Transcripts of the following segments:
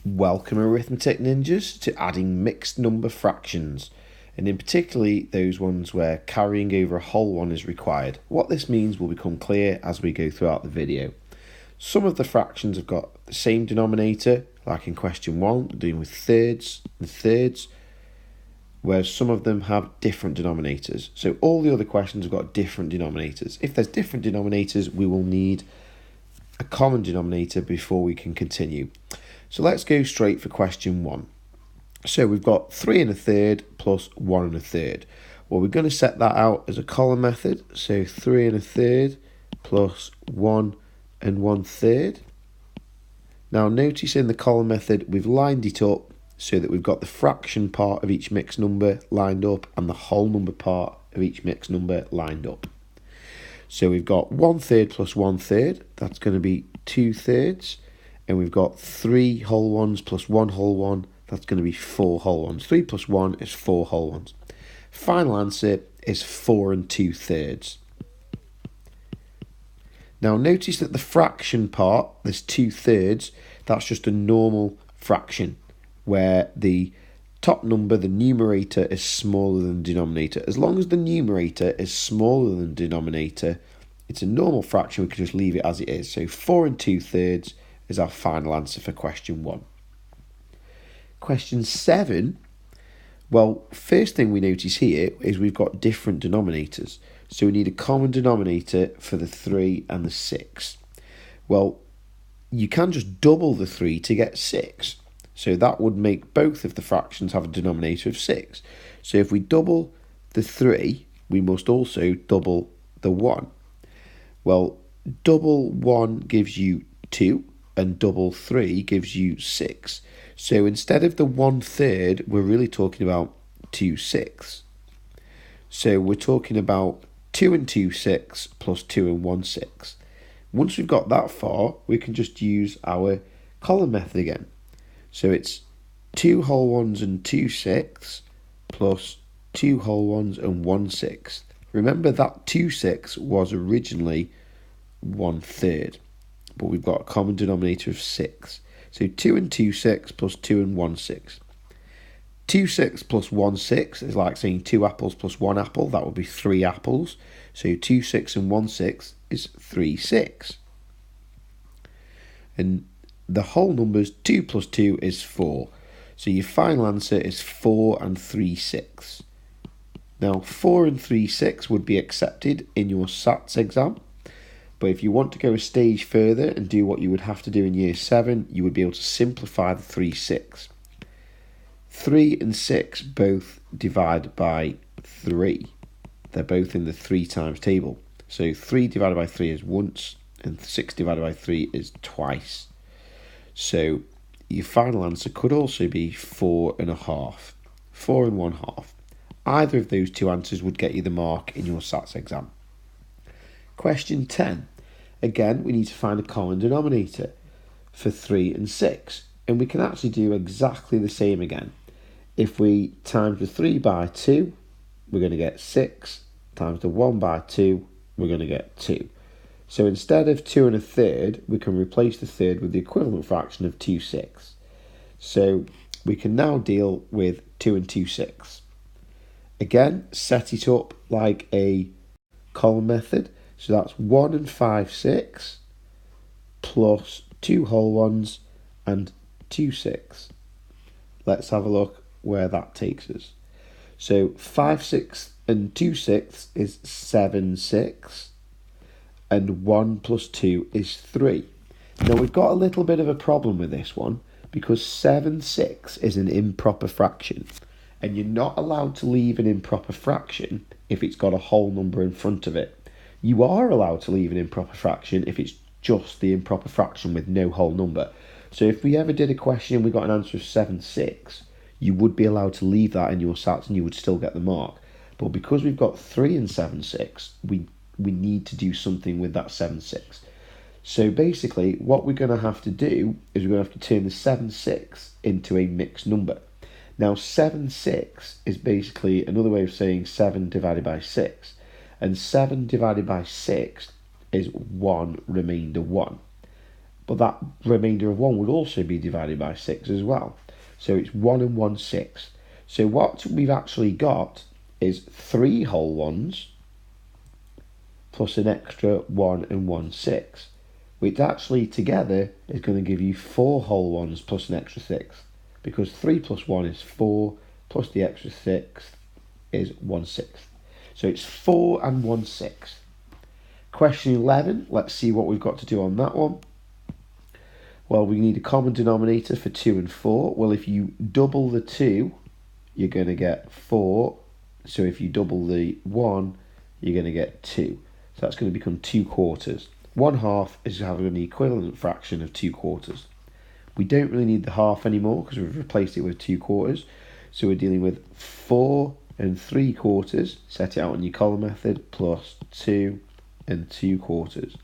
Welcome, Arithmetic Ninjas, to adding mixed number fractions, and in particularly those ones where carrying over a whole one is required. What this means will become clear as we go throughout the video. Some of the fractions have got the same denominator, like in question 1, dealing with thirds and thirds, whereas some of them have different denominators. So all the other questions have got different denominators. If there's different denominators, we will need a common denominator before we can continue. So let's go straight for question 1. So we've got 3 1/3 plus 1 1/3. Well, we're going to set that out as a column method. So 3 1/3 plus 1 1/3. Now notice in the column method we've lined it up so that we've got the fraction part of each mixed number lined up and the whole number part of each mixed number lined up. So we've got 1/3 plus 1/3, that's going to be 2/3. And we've got 3 whole ones plus 1 whole one, that's going to be 4 whole ones. 3 plus 1 is 4 whole ones. Final answer is 4 2/3. Now notice that the fraction part, this 2/3, that's just a normal fraction where the top number, the numerator, is smaller than the denominator. As long as the numerator is smaller than the denominator, it's a normal fraction, we can just leave it as it is. So 4 2/3 is our final answer for question 1. Question 7, well, first thing we notice here is we've got different denominators. So we need a common denominator for the 3 and the 6. Well, you can just double the 3 to get 6. So that would make both of the fractions have a denominator of 6. So if we double the 3, we must also double the 1. Well, double 1 gives you 2. And double 3 gives you 6. So instead of the 1/3, we're really talking about 2/6. So we're talking about 2 2/6 plus 2 1/6. Once we've got that far, we can just use our column method again. So it's 2 whole ones and 2/6 plus 2 whole ones and 1/6. Remember that 2/6 was originally 1/3. But we've got a common denominator of 6. So 2 2/6 plus 2 1/6. 2/6 plus 1/6 is like saying 2 apples plus 1 apple. That would be 3 apples. So 2/6 and 1/6 is 3/6. And the whole numbers, 2 plus 2 is 4. So your final answer is 4 3/6. Now 4 3/6 would be accepted in your SATs exam. But if you want to go a stage further and do what you would have to do in year 7, you would be able to simplify the 3/6. 3 and 6 both divide by 3. They're both in the 3 times table. So 3 divided by 3 is once, and 6 divided by 3 is twice. So your final answer could also be 4 1/2. 4 1/2. Either of those two answers would get you the mark in your SATs exam. Question 10. Again, we need to find a common denominator for 3 and 6. And we can actually do exactly the same again. If we times the 3 by 2, we're going to get 6. Times the 1 by 2, we're going to get 2. So instead of 2 1/3, we can replace the third with the equivalent fraction of 2/6. So we can now deal with 2 2/6. Again, set it up like a column method. So that's 1 5/6 plus 2 whole ones and 2/6. Let's have a look where that takes us. So 5/6 and 2/6 is 7/6. And 1 plus 2 is 3. Now we've got a little bit of a problem with this one because 7/6 is an improper fraction. And you're not allowed to leave an improper fraction if it's got a whole number in front of it. You are allowed to leave an improper fraction if it's just the improper fraction with no whole number. So if we ever did a question and we got an answer of 7/6, you would be allowed to leave that in your SATs and you would still get the mark. But because we've got 3 and 7/6, we need to do something with that 7/6. So basically, what we're going to have to do is we're going to have to turn the 7/6 into a mixed number. Now 7/6 is basically another way of saying 7 divided by 6. And 7 divided by 6 is 1 remainder 1. but that remainder of 1 would also be divided by 6 as well. So it's 1 and 1/6. So what we've actually got is 3 whole ones plus an extra 1 and 1/6, which actually together is going to give you 4 whole ones plus an extra 6, because 3 plus 1 is 4, plus the extra 6 is 1/6. So it's 4 and 1/6. Question 11, let's see what we've got to do on that one. Well, we need a common denominator for 2 and 4. Well, if you double the 2, you're going to get 4. So if you double the 1, you're going to get 2. So that's going to become 2/4. 1/2 is having an equivalent fraction of 2/4. We don't really need the half anymore because we've replaced it with 2/4. So we're dealing with 4 and 3/4. Set it out on your column method, plus 2 and 2/4.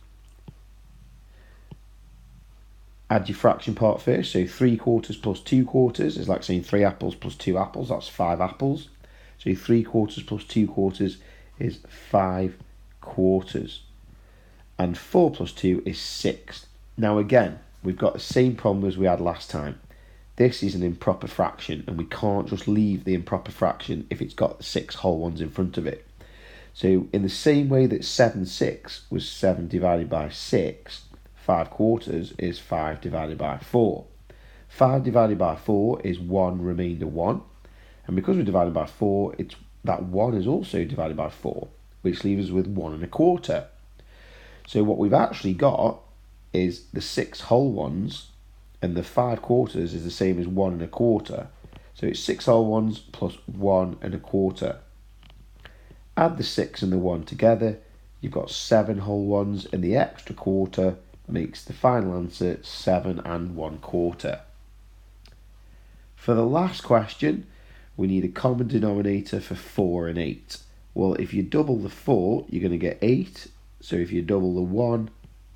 Add your fraction part first. So 3/4 plus 2/4 is like saying 3 apples plus 2 apples. That's 5 apples. So 3/4 plus 2/4 is 5/4. And 4 plus 2 is 6. Now again, we've got the same problem as we had last time. This is an improper fraction, and we can't just leave the improper fraction if it's got 6 whole ones in front of it. So in the same way that 7/6 was 7 divided by 6, 5/4 is 5 divided by 4. 5 divided by 4 is 1 remainder 1. And because we're divided by 4, that 1 is also divided by 4, which leaves us with 1 1/4. So what we've actually got is the 6 whole ones, and the 5/4 is the same as 1 1/4. So it's 6 whole ones plus 1 1/4. Add the 6 and the 1 together, you've got 7 whole ones, and the extra quarter makes the final answer 7 1/4. For the last question, we need a common denominator for 4 and 8. Well, if you double the 4, you're going to get 8. So if you double the 1,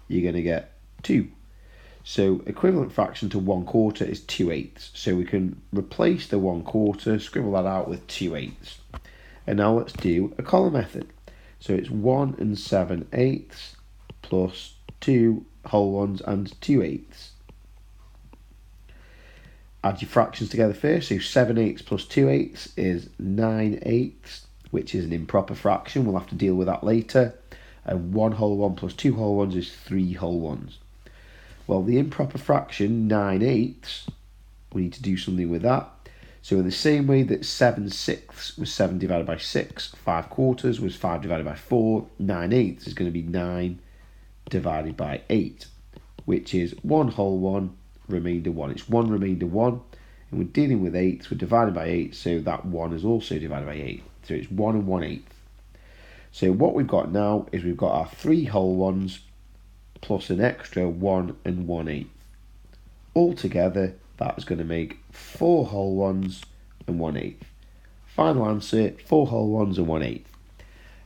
you're going to get 2. So equivalent fraction to 1/4 is 2/8. So we can replace the 1/4, scribble that out with 2/8. And now let's do a column method. So it's 1 and 7/8 plus 2 whole ones and 2/8. Add your fractions together first. So 7/8 plus 2/8 is 9/8, which is an improper fraction. We'll have to deal with that later. And 1 whole one plus 2 whole ones is 3 whole ones. Well, the improper fraction, 9/8, we need to do something with that. So in the same way that 7/6 was 7 divided by 6, 5/4 was 5 divided by 4, 9/8 is going to be 9 divided by 8, which is 1 whole one, remainder 1. It's 1 remainder 1, and we're dealing with 8, we're divided by 8, so that 1 is also divided by 8. So it's 1 and 1/8. So what we've got now is we've got our 3 whole ones plus an extra 1 and 1/8. Altogether, that is going to make 4 whole ones and 1/8. Final answer, 4 whole ones and 1/8.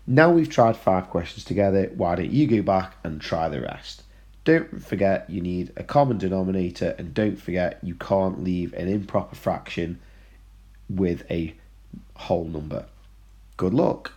Now we've tried 5 questions together, why don't you go back and try the rest? Don't forget you need a common denominator, and don't forget you can't leave an improper fraction with a whole number. Good luck.